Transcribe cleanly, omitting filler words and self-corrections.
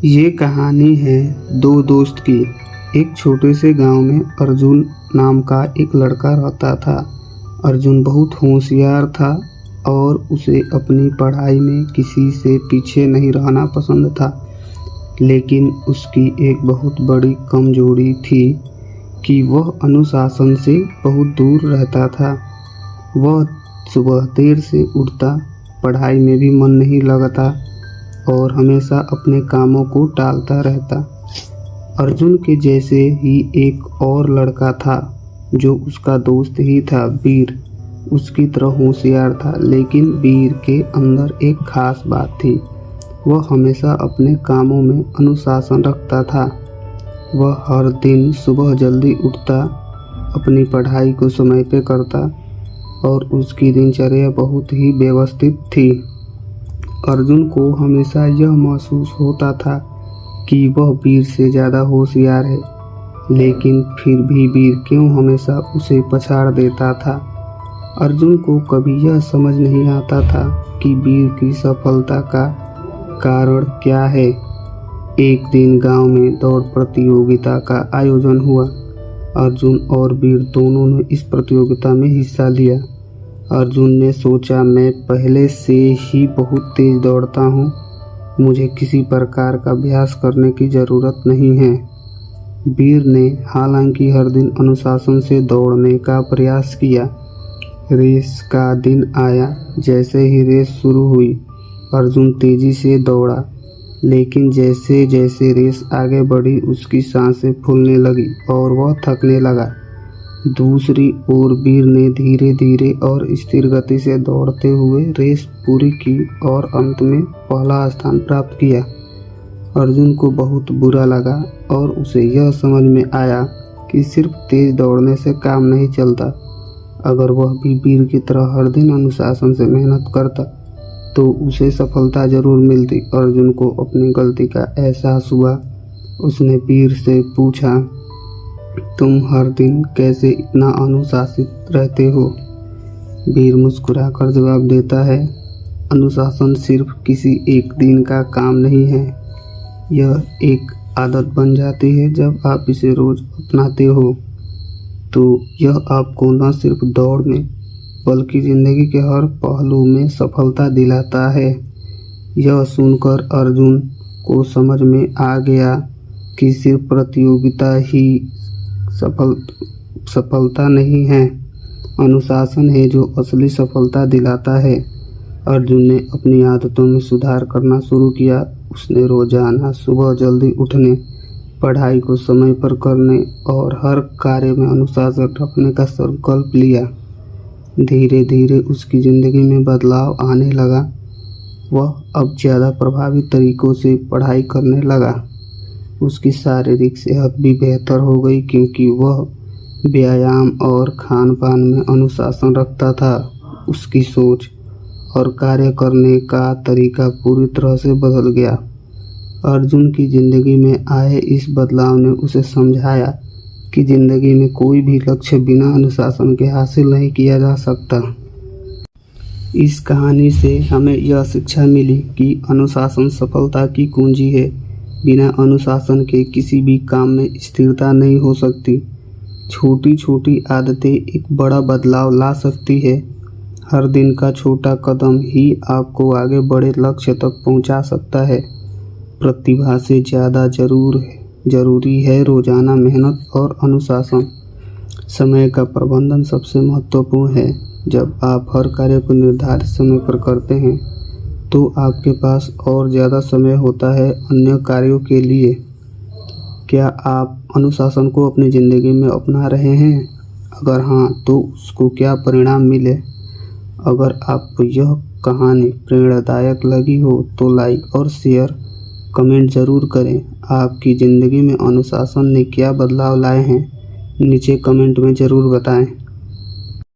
ये कहानी है दो दोस्त की। एक छोटे से गांव में अर्जुन नाम का एक लड़का रहता था। अर्जुन बहुत होशियार था और उसे अपनी पढ़ाई में किसी से पीछे नहीं रहना पसंद था। लेकिन उसकी एक बहुत बड़ी कमजोरी थी कि वह अनुशासन से बहुत दूर रहता था। वह सुबह देर से उठता, पढ़ाई में भी मन नहीं लगता और हमेशा अपने कामों को टालता रहता। अर्जुन के जैसे ही एक और लड़का था जो उसका दोस्त ही था, वीर। उसकी तरह होशियार था, लेकिन वीर के अंदर एक खास बात थी। वह हमेशा अपने कामों में अनुशासन रखता था। वह हर दिन सुबह जल्दी उठता, अपनी पढ़ाई को समय पे करता और उसकी दिनचर्या बहुत ही व्यवस्थित थी। अर्जुन को हमेशा यह महसूस होता था कि वह वीर से ज़्यादा होशियार है, लेकिन फिर भी वीर क्यों हमेशा उसे पछाड़ देता था। अर्जुन को कभी यह समझ नहीं आता था कि वीर की सफलता का कारण क्या है। एक दिन गांव में दौड़ प्रतियोगिता का आयोजन हुआ। अर्जुन और वीर दोनों ने इस प्रतियोगिता में हिस्सा लिया। अर्जुन ने सोचा, मैं पहले से ही बहुत तेज दौड़ता हूँ, मुझे किसी प्रकार का अभ्यास करने की ज़रूरत नहीं है। वीर ने हालांकि हर दिन अनुशासन से दौड़ने का प्रयास किया। रेस का दिन आया। जैसे ही रेस शुरू हुई, अर्जुन तेजी से दौड़ा, लेकिन जैसे जैसे रेस आगे बढ़ी उसकी सांसें फूलने लगी और वह थकने लगा। दूसरी ओर वीर ने धीरे धीरे और स्थिर गति से दौड़ते हुए रेस पूरी की और अंत में पहला स्थान प्राप्त किया। अर्जुन को बहुत बुरा लगा और उसे यह समझ में आया कि सिर्फ तेज दौड़ने से काम नहीं चलता। अगर वह भी वीर की तरह हर दिन अनुशासन से मेहनत करता तो उसे सफलता जरूर मिलती। अर्जुन को अपनी गलती का एहसास हुआ। उसने वीर से पूछा, तुम हर दिन कैसे इतना अनुशासित रहते हो? वीर मुस्कुराकर जवाब देता है, अनुशासन सिर्फ किसी एक दिन का काम नहीं है, यह एक आदत बन जाती है। जब आप इसे रोज अपनाते हो तो यह आपको न सिर्फ दौड़ में बल्कि ज़िंदगी के हर पहलू में सफलता दिलाता है। यह सुनकर अर्जुन को समझ में आ गया कि सिर्फ प्रतियोगिता ही सफलता नहीं है, अनुशासन है जो असली सफलता दिलाता है। अर्जुन ने अपनी आदतों में सुधार करना शुरू किया। उसने रोजाना सुबह जल्दी उठने, पढ़ाई को समय पर करने और हर कार्य में अनुशासन रखने का संकल्प लिया। धीरे धीरे उसकी ज़िंदगी में बदलाव आने लगा। वह अब ज़्यादा प्रभावी तरीकों से पढ़ाई करने लगा। उसकी शारीरिक सेहत भी बेहतर हो गई क्योंकि वह व्यायाम और खान पान में अनुशासन रखता था। उसकी सोच और कार्य करने का तरीका पूरी तरह से बदल गया। अर्जुन की ज़िंदगी में आए इस बदलाव ने उसे समझाया कि ज़िंदगी में कोई भी लक्ष्य बिना अनुशासन के हासिल नहीं किया जा सकता। इस कहानी से हमें यह शिक्षा मिली कि अनुशासन सफलता की कुंजी है। बिना अनुशासन के किसी भी काम में स्थिरता नहीं हो सकती। छोटी छोटी आदतें एक बड़ा बदलाव ला सकती है। हर दिन का छोटा कदम ही आपको आगे बड़े लक्ष्य तक पहुंचा सकता है। प्रतिभा से ज़्यादा जरूरी है रोज़ाना मेहनत और अनुशासन। समय का प्रबंधन सबसे महत्वपूर्ण है। जब आप हर कार्य को निर्धारित समय पर करते हैं तो आपके पास और ज़्यादा समय होता है अन्य कार्यों के लिए। क्या आप अनुशासन को अपनी ज़िंदगी में अपना रहे हैं? अगर हाँ, तो उसको क्या परिणाम मिले? अगर आपको यह कहानी प्रेरणादायक लगी हो तो लाइक और शेयर कमेंट ज़रूर करें। आपकी ज़िंदगी में अनुशासन ने क्या बदलाव लाए हैं, नीचे कमेंट में ज़रूर बताएं।